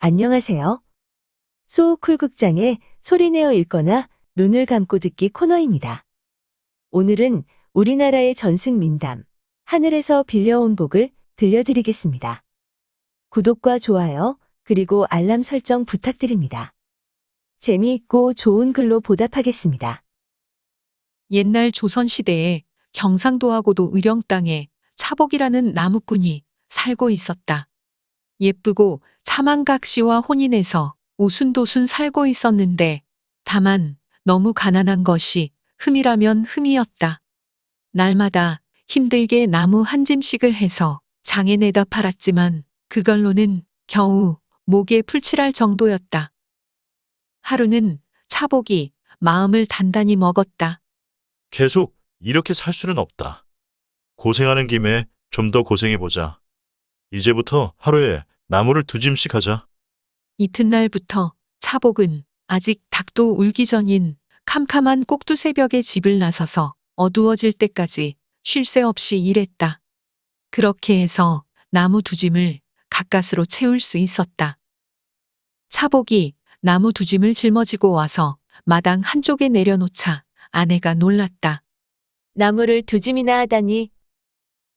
안녕하세요. 소쿨극장의 소리내어 읽거나 눈을 감고 듣기 코너입니다. 오늘은 우리나라의 전승 민담, 하늘에서 빌려온 복을 들려드리겠습니다. 구독과 좋아요, 그리고 알람 설정 부탁드립니다. 재미있고 좋은 글로 보답하겠습니다. 옛날 조선시대에 경상도하고도 의령 땅에 차복이라는 나무꾼이 살고 있었다. 예쁘고 참한 각시와 혼인해서 오순도순 살고 있었는데 다만 너무 가난한 것이 흠이라면 흠이었다. 날마다 힘들게 나무 한 짐씩을 해서 장에 내다 팔았지만 그걸로는 겨우 목에 풀칠할 정도였다. 하루는 차복이 마음을 단단히 먹었다. 계속 이렇게 살 수는 없다. 고생하는 김에 좀 더 고생해보자. 이제부터 하루에 나무를 2짐씩 하자. 이튿날부터 차복은 아직 닭도 울기 전인 캄캄한 꼭두새벽에 집을 나서서 어두워질 때까지 쉴 새 없이 일했다. 그렇게 해서 나무 2짐을 가까스로 채울 수 있었다. 차복이 나무 2짐을 짊어지고 와서 마당 한쪽에 내려놓자 아내가 놀랐다. 나무를 2짐이나 하다니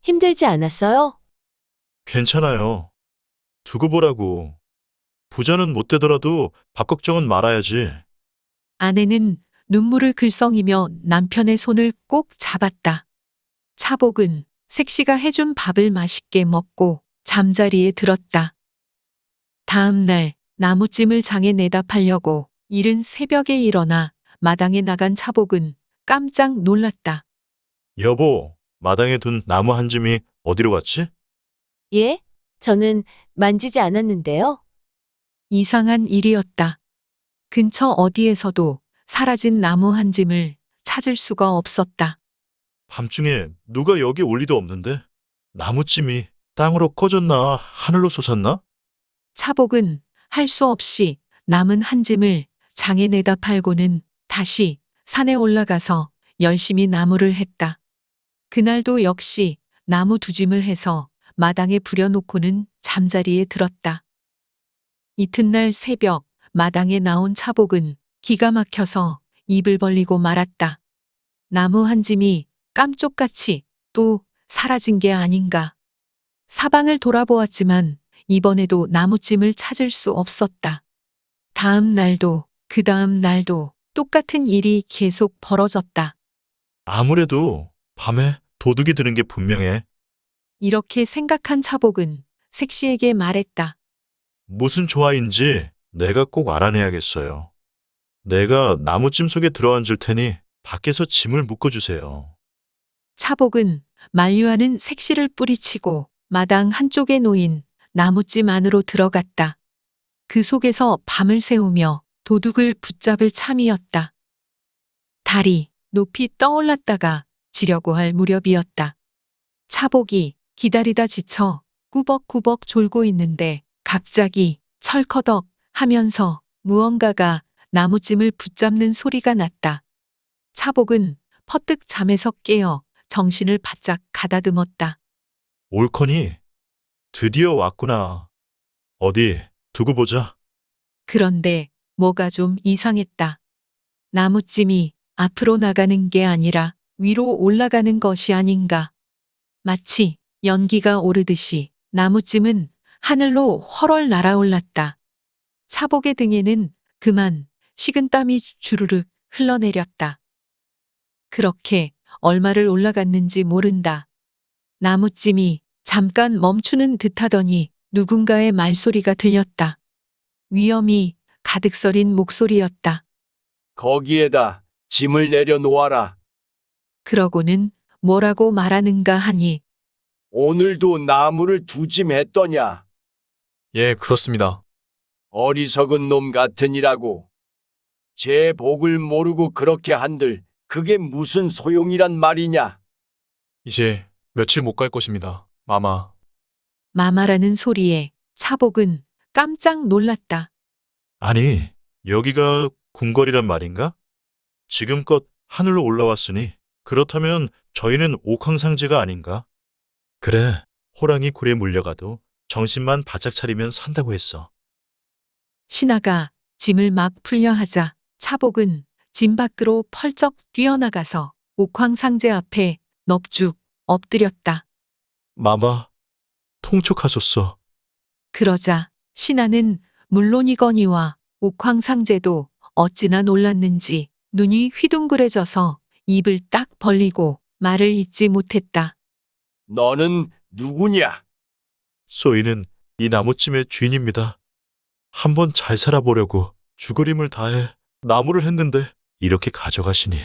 힘들지 않았어요? 괜찮아요. 두고 보라고. 부자는 못 되더라도 밥 걱정은 말아야지. 아내는 눈물을 글썽이며 남편의 손을 꼭 잡았다. 차복은 색시가 해준 밥을 맛있게 먹고 잠자리에 들었다. 다음 날 나무찜을 장에 내다 팔려고 이른 새벽에 일어나 마당에 나간 차복은 깜짝 놀랐다. 여보, 마당에 둔 나무 한 짐이 어디로 갔지? 예? 저는 만지지 않았는데요. 이상한 일이었다. 근처 어디에서도 사라진 나무 한 짐을 찾을 수가 없었다. 밤중에 누가 여기 올 리도 없는데? 나무찜이 땅으로 꺼졌나 하늘로 솟았나? 차복은 할 수 없이 남은 한 짐을 장에 내다 팔고는 다시 산에 올라가서 열심히 나무를 했다. 그날도 역시 나무 2짐을 해서 마당에 부려놓고는 잠자리에 들었다. 이튿날 새벽 마당에 나온 차복은 기가 막혀서 입을 벌리고 말았다. 나무 한 짐이 깜쪽같이 또 사라진 게 아닌가. 사방을 돌아보았지만 이번에도 나무찜을 찾을 수 없었다. 다음 날도 그 다음 날도 똑같은 일이 계속 벌어졌다. 아무래도 밤에 도둑이 드는 게 분명해. 이렇게 생각한 차복은 색시에게 말했다. 무슨 조화인지 내가 꼭 알아내야겠어요. 내가 나무찜 속에 들어앉을 테니 밖에서 짐을 묶어주세요. 차복은 만류하는 색시를 뿌리치고 마당 한쪽에 놓인 나무찜 안으로 들어갔다. 그 속에서 밤을 새우며 도둑을 붙잡을 참이었다. 달이 높이 떠올랐다가 지려고 할 무렵이었다. 차복이 기다리다 지쳐 꾸벅꾸벅 졸고 있는데 갑자기 철커덕 하면서 무언가가 나무찜을 붙잡는 소리가 났다. 차복은 퍼뜩 잠에서 깨어 정신을 바짝 가다듬었다. 옳거니 드디어 왔구나. 어디 두고 보자. 그런데 뭐가 좀 이상했다. 나무찜이 앞으로 나가는 게 아니라 위로 올라가는 것이 아닌가. 마치 연기가 오르듯이 나무찜은 하늘로 훨훨 날아올랐다. 차복의 등에는 그만 식은땀이 주르륵 흘러내렸다. 그렇게 얼마를 올라갔는지 모른다. 나무찜이 잠깐 멈추는 듯하더니 누군가의 말소리가 들렸다. 위험이 가득 서린 목소리였다. 거기에다 짐을 내려놓아라. 그러고는 뭐라고 말하는가 하니 오늘도 나무를 2짐 했더냐. 예, 그렇습니다. 어리석은 놈 같으니라고. 제 복을 모르고 그렇게 한들 그게 무슨 소용이란 말이냐. 이제 며칠 못 갈 것입니다. 마마. 마마라는 소리에 차복은 깜짝 놀랐다. 아니, 여기가 궁궐이란 말인가? 지금껏 하늘로 올라왔으니 그렇다면 저희는 옥황상제가 아닌가? 그래, 호랑이 굴에 물려가도 정신만 바짝 차리면 산다고 했어. 신하가 짐을 막 풀려 하자 차복은 짐 밖으로 펄쩍 뛰어나가서 옥황상제 앞에 넙죽 엎드렸다. 마마, 통촉하소서. 그러자 신하는 물론이거니와 옥황상제도 어찌나 놀랐는지 눈이 휘둥그레져서 입을 딱 벌리고 말을 잇지 못했다. 너는 누구냐? 소인은 이 나무찜의 주인입니다. 한번 잘 살아보려고 죽을 힘을 다해 나무를 했는데 이렇게 가져가시니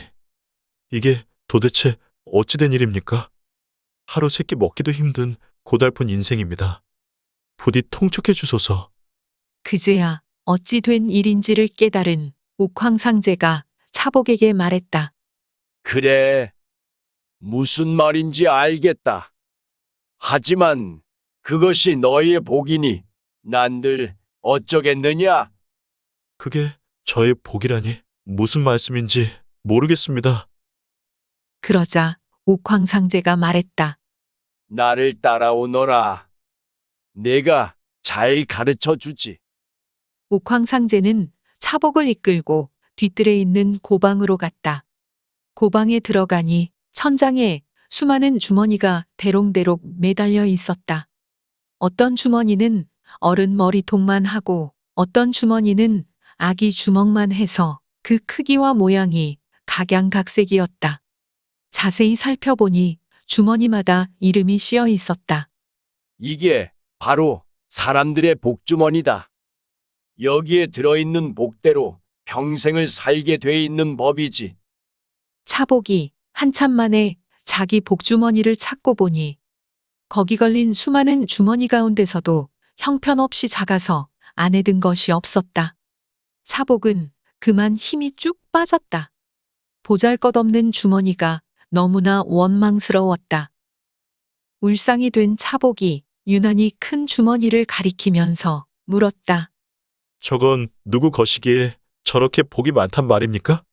이게 도대체 어찌된 일입니까? 하루 세끼 먹기도 힘든 고달픈 인생입니다. 부디 통촉해 주소서. 그제야 어찌 된 일인지를 깨달은 옥황상제가 차복에게 말했다. 그래, 무슨 말인지 알겠다. 하지만 그것이 너의 복이니 난들 어쩌겠느냐? 그게 저의 복이라니 무슨 말씀인지 모르겠습니다. 그러자 옥황상제가 말했다. 나를 따라오너라. 내가 잘 가르쳐 주지. 옥황상제는 차복을 이끌고 뒤뜰에 있는 고방으로 갔다. 고방에 들어가니 천장에 수많은 주머니가 대롱대롱 매달려 있었다. 어떤 주머니는 어른 머리통만 하고 어떤 주머니는 아기 주먹만 해서 그 크기와 모양이 각양각색이었다. 자세히 살펴보니 주머니마다 이름이 씌어 있었다. 이게 바로 사람들의 복주머니다. 여기에 들어있는 복대로 평생을 살게 돼 있는 법이지. 차복이 한참 만에 자기 복주머니를 찾고 보니 거기 걸린 수많은 주머니 가운데서도 형편없이 작아서 안에 든 것이 없었다. 차복은 그만 힘이 쭉 빠졌다. 보잘것없는 주머니가 너무나 원망스러웠다. 울상이 된 차복이 유난히 큰 주머니를 가리키면서 물었다. 저건 누구 것이기에 저렇게 복이 많단 말입니까?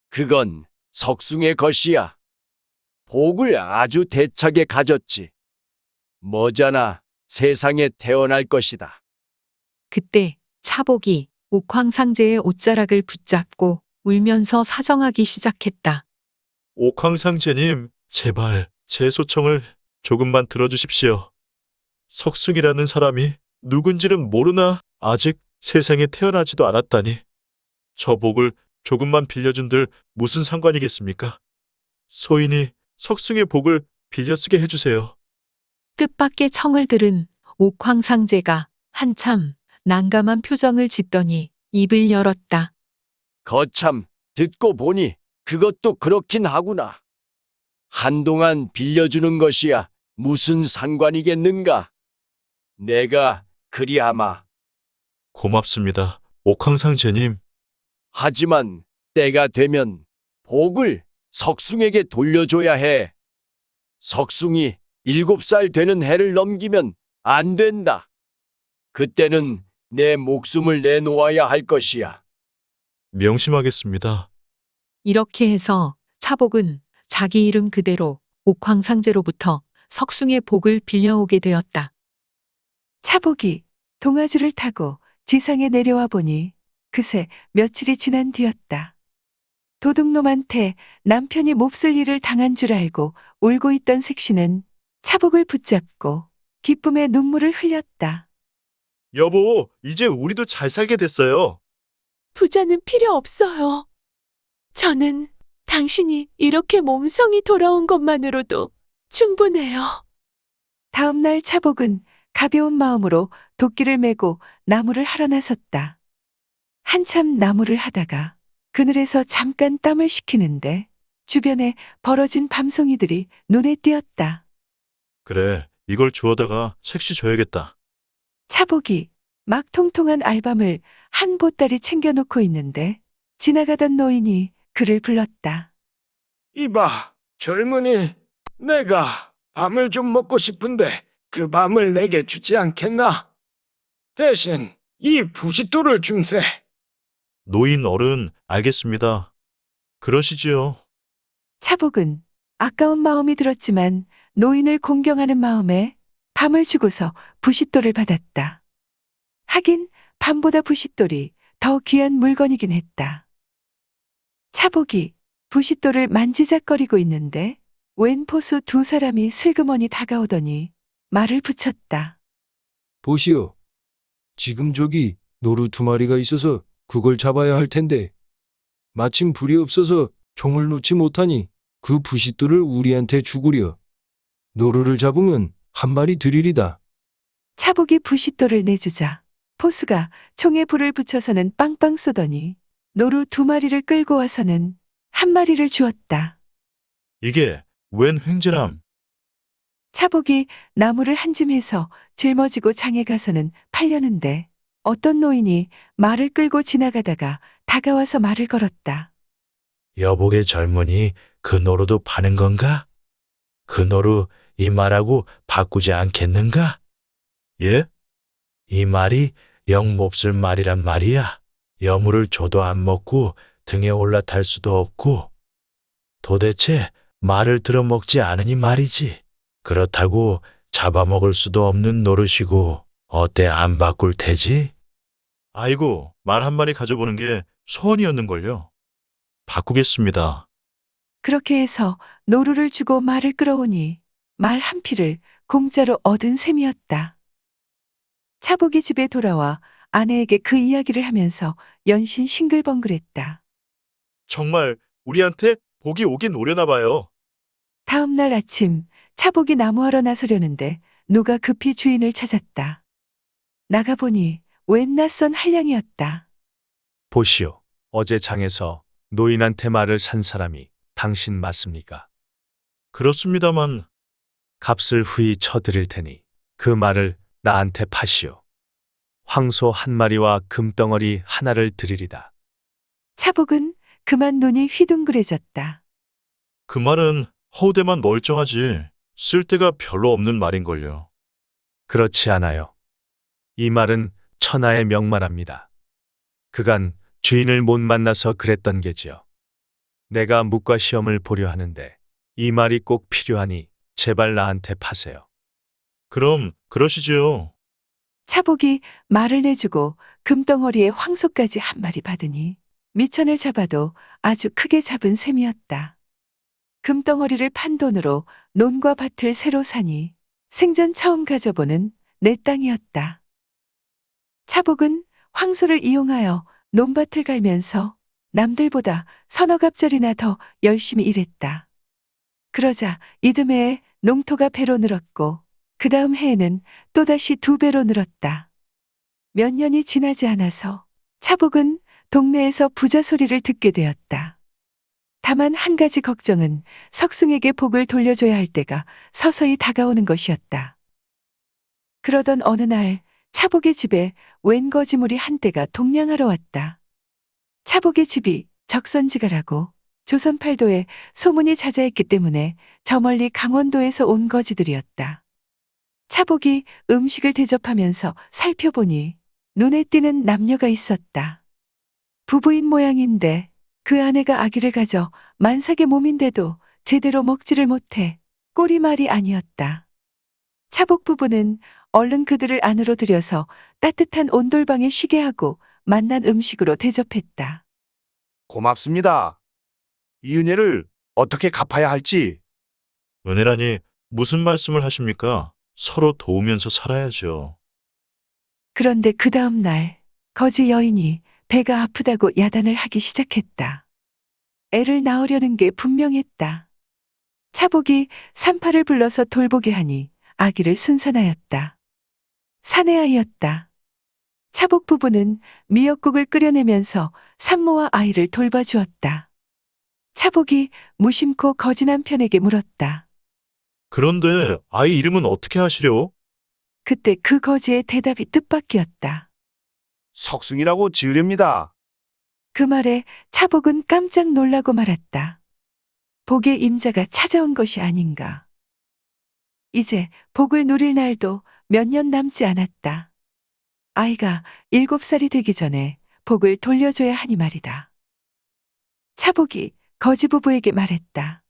그건 석숭의 것이야. 복을 아주 대차게 가졌지. 머자나 세상에 태어날 것이다. 그때 차복이 옥황상제의 옷자락을 붙잡고 울면서 사정하기 시작했다. 옥황상제님, 제발 제 소청을 조금만 들어주십시오. 석숭이라는 사람이 누군지는 모르나 아직 세상에 태어나지도 않았다니. 저 복을 조금만 빌려준들 무슨 상관이겠습니까? 소인이 석숭의 복을 빌려 쓰게 해주세요. 뜻밖의 청을 들은 옥황상제가 한참 난감한 표정을 짓더니 입을 열었다. 거참, 듣고 보니 그것도 그렇긴 하구나. 한동안 빌려주는 것이야 무슨 상관이겠는가? 내가 그리하마. 고맙습니다. 옥황상제님. 하지만 때가 되면 복을 석숭에게 돌려줘야 해. 석숭이 7살 되는 해를 넘기면 안 된다. 그때는 내 목숨을 내놓아야 할 것이야. 명심하겠습니다. 이렇게 해서 차복은 자기 이름 그대로 옥황상제로부터 석숭의 복을 빌려오게 되었다. 차복이 동아줄을 타고 지상에 내려와 보니 그새 며칠이 지난 뒤였다. 도둑놈한테 남편이 몹쓸 일을 당한 줄 알고 울고 있던 색시는 차복을 붙잡고 기쁨의 눈물을 흘렸다. 여보, 이제 우리도 잘 살게 됐어요. 부자는 필요 없어요. 저는 당신이 이렇게 몸성이 돌아온 것만으로도 충분해요. 다음 날 차복은 가벼운 마음으로 도끼를 메고 나무를 하러 나섰다. 한참 나무를 하다가 그늘에서 잠깐 땀을 식히는데 주변에 벌어진 밤송이들이 눈에 띄었다. 그래, 이걸 주워다가 색시 줘야겠다. 차복이 막 통통한 알밤을 한 보따리 챙겨놓고 있는데 지나가던 노인이 그를 불렀다. 이봐, 젊은이, 내가 밤을 좀 먹고 싶은데 그 밤을 내게 주지 않겠나? 대신 이 부싯돌을 줌세. 노인 어른, 알겠습니다. 그러시지요. 차복은 아까운 마음이 들었지만 노인을 공경하는 마음에 밤을 주고서 부싯돌을 받았다. 하긴 밤보다 부싯돌이 더 귀한 물건이긴 했다. 차복이 부싯돌을 만지작거리고 있는데 웬 포수 두 사람이 슬그머니 다가오더니 말을 붙였다. 보시오. 지금 저기 노루 두 마리가 있어서 그걸 잡아야 할 텐데. 마침 불이 없어서 총을 놓지 못하니 그 부싯돌을 우리한테 주구려. 노루를 잡으면 한 마리 드리리다. 차복이 부싯돌을 내주자 포수가 총에 불을 붙여서는 빵빵 쏘더니 노루 두 마리를 끌고 와서는 한 마리를 주었다. 이게 웬 횡재람? 차복이 나무를 한 짐해서 짊어지고 장에 가서는 팔려는데 어떤 노인이 말을 끌고 지나가다가 다가와서 말을 걸었다. 여복의 젊은이 그 노루도 파는 건가? 그 노루 이 말하고 바꾸지 않겠는가? 예? 이 말이 영 몹쓸 말이란 말이야. 여물을 줘도 안 먹고 등에 올라탈 수도 없고 도대체 말을 들어먹지 않으니 말이지. 그렇다고 잡아먹을 수도 없는 노릇이고 어때 안 바꿀 테지? 아이고, 말 한 마리 가져보는 게 소원이었는걸요. 바꾸겠습니다. 그렇게 해서 노루를 주고 말을 끌어오니 말 한 피를 공짜로 얻은 셈이었다. 차복이 집에 돌아와 아내에게 그 이야기를 하면서 연신 싱글벙글했다. 정말 우리한테 복이 오긴 오려나 봐요. 다음 날 아침 차복이 나무하러 나서려는데 누가 급히 주인을 찾았다. 나가보니 웬 낯선 한량이었다. 보시오. 어제 장에서 노인한테 말을 산 사람이 당신 맞습니까? 그렇습니다만 값을 후히 쳐드릴 테니 그 말을 나한테 파시오. 황소 한 마리와 금덩어리 하나를 드리리다. 차복은 그만 눈이 휘둥그레졌다. 그 말은 허우대만 멀쩡하지 쓸데가 별로 없는 말인걸요. 그렇지 않아요. 이 말은 천하의 명말합니다. 그간 주인을 못 만나서 그랬던 게지요. 내가 묵과 시험을 보려 하는데 이 말이 꼭 필요하니 제발 나한테 파세요. 그럼 그러시지요. 차복이 말을 내주고 금덩어리에 황소까지 한 마리 받으니 미천을 잡아도 아주 크게 잡은 셈이었다. 금덩어리를 판 돈으로 논과 밭을 새로 사니 생전 처음 가져보는 내 땅이었다. 차복은 황소를 이용하여 논밭을 갈면서 남들보다 서너 갑절이나 더 열심히 일했다. 그러자 이듬해에 농토가 배로 늘었고 그 다음 해에는 또다시 2배로 늘었다. 몇 년이 지나지 않아서 차복은 동네에서 부자 소리를 듣게 되었다. 다만 한 가지 걱정은 석숭에게 복을 돌려줘야 할 때가 서서히 다가오는 것이었다. 그러던 어느 날 차복의 집에 웬 거지물이 한때가 동냥하러 왔다. 차복의 집이 적선지가라고 조선팔도에 소문이 자자했기 때문에 저 멀리 강원도에서 온 거지들이었다. 차복이 음식을 대접하면서 살펴보니 눈에 띄는 남녀가 있었다. 부부인 모양인데 그 아내가 아기를 가져 만삭의 몸인데도 제대로 먹지를 못해 꼬리말이 아니었다. 차복 부부는 얼른 그들을 안으로 들여서 따뜻한 온돌방에 쉬게 하고 맛난 음식으로 대접했다. 고맙습니다. 이 은혜를 어떻게 갚아야 할지. 은혜라니 무슨 말씀을 하십니까? 서로 도우면서 살아야죠. 그런데 그 다음 날 거지 여인이 배가 아프다고 야단을 하기 시작했다. 애를 낳으려는 게 분명했다. 차복이 산파를 불러서 돌보게 하니 아기를 순산하였다. 사내아이였다. 차복 부부는 미역국을 끓여내면서 산모와 아이를 돌봐주었다. 차복이 무심코 거지 남편에게 물었다. 그런데 아이 이름은 어떻게 하시려? 그때 그 거지의 대답이 뜻밖이었다. 석승이라고 지으렵니다. 그 말에 차복은 깜짝 놀라고 말았다. 복의 임자가 찾아온 것이 아닌가. 이제 복을 누릴 날도 몇 년 남지 않았다. 아이가 7살이 되기 전에 복을 돌려줘야 하니 말이다. 차복이 거지 부부에게 말했다.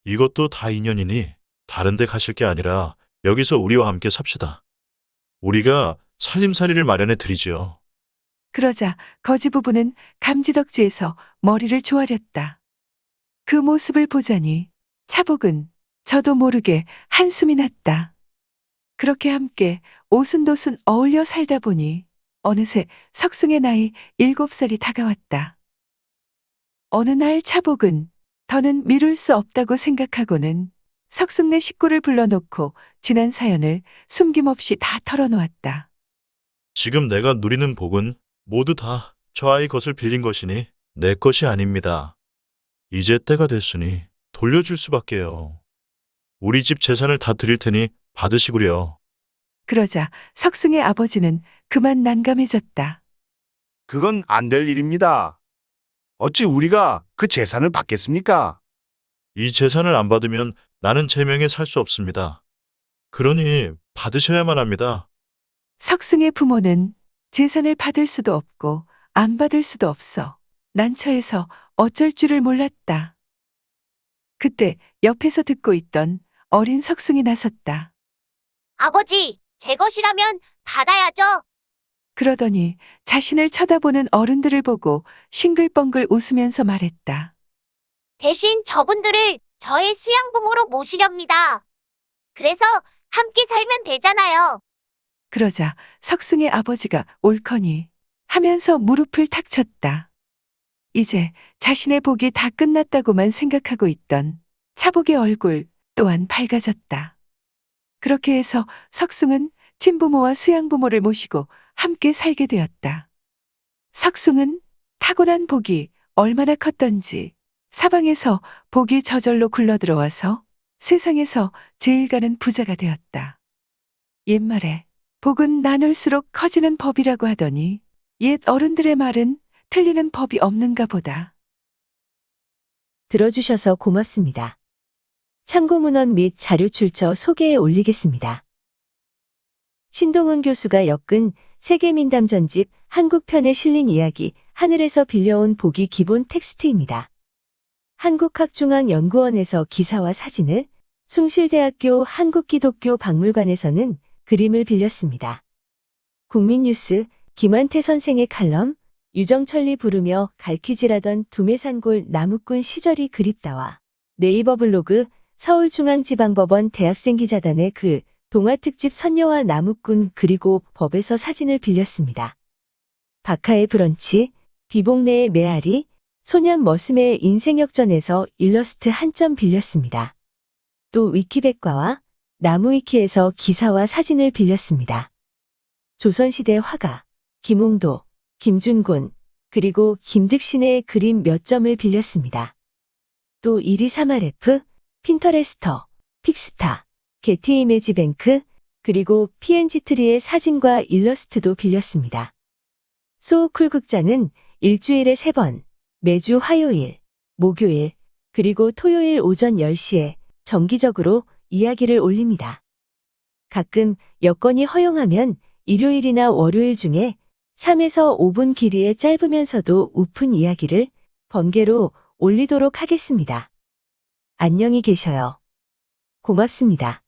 이것도 다 인연이니 다른 데 가실 게 아니라 여기서 우리와 함께 삽시다. 우리가 살림살이를 마련해 드리지요. 그러자 거지 부부는 감지덕지에서 머리를 조아렸다. 그 모습을 보자니 차복은 저도 모르게 한숨이 났다. 그렇게 함께 오순도순 어울려 살다 보니 어느새 석숭의 나이 7살이 다가왔다. 어느 날 차복은 더는 미룰 수 없다고 생각하고는 석숭네 식구를 불러놓고 지난 사연을 숨김없이 다 털어놓았다. 지금 내가 누리는 복은 모두 다 저 아이 것을 빌린 것이니 내 것이 아닙니다. 이제 때가 됐으니 돌려줄 수밖에요. 우리 집 재산을 다 드릴 테니 받으시구려. 그러자 석숭의 아버지는 그만 난감해졌다. 그건 안 될 일입니다. 어찌 우리가 그 재산을 받겠습니까? 이 재산을 안 받으면 나는 제 명에 살 수 없습니다. 그러니 받으셔야만 합니다. 석숭의 부모는 재산을 받을 수도 없고 안 받을 수도 없어 난처해서 어쩔 줄을 몰랐다. 그때 옆에서 듣고 있던 어린 석숭이 나섰다. 아버지, 제 것이라면 받아야죠. 그러더니 자신을 쳐다보는 어른들을 보고 싱글벙글 웃으면서 말했다. 대신 저분들을 저의 수양부모로 모시렵니다. 그래서 함께 살면 되잖아요. 그러자 석숭의 아버지가 옳거니 하면서 무릎을 탁 쳤다. 이제 자신의 복이 다 끝났다고만 생각하고 있던 차복의 얼굴 또한 밝아졌다. 그렇게 해서 석숭은 친부모와 수양부모를 모시고 함께 살게 되었다. 석숭은 타고난 복이 얼마나 컸던지 사방에서 복이 저절로 굴러들어와서 세상에서 제일 가는 부자가 되었다. 옛말에 복은 나눌수록 커지는 법이라고 하더니 옛 어른들의 말은 틀리는 법이 없는가 보다. 들어주셔서 고맙습니다. 참고문헌 및 자료 출처 소개에 올리겠습니다. 신동훈 교수가 엮은 세계민담 전집 한국편에 실린 이야기 하늘에서 빌려온 복이 기본 텍스트입니다. 한국학중앙연구원에서 기사와 사진을, 숭실대학교 한국기독교박물관에서는 그림을 빌렸습니다. 국민뉴스 김한태 선생의 칼럼, 유정철리 부르며 갈퀴질하던 두메산골 나무꾼 시절이 그립다와 네이버 블로그 서울중앙지방법원 대학생기자단의 글, 동화특집 선녀와 나무꾼 그리고 법에서 사진을 빌렸습니다. 박하의 브런치, 비봉래의 메아리, 소년 머슴의 인생역전에서 일러스트 한 점 빌렸습니다. 또 위키백과와 나무위키에서 기사와 사진을 빌렸습니다. 조선시대 화가, 김홍도, 김준곤, 그리고 김득신의 그림 몇 점을 빌렸습니다. 또 123RF, 핀터레스터, 픽스타, 게티 이미지뱅크, 그리고 PNG트리의 사진과 일러스트도 빌렸습니다. 소우쿨 극장은 일주일에 3번, 매주 화요일, 목요일, 그리고 토요일 오전 10시에 정기적으로 이야기를 올립니다. 가끔 여건이 허용하면 일요일이나 월요일 중에 3에서 5분 길이의 짧으면서도 우픈 이야기를 번개로 올리도록 하겠습니다. 안녕히 계셔요. 고맙습니다.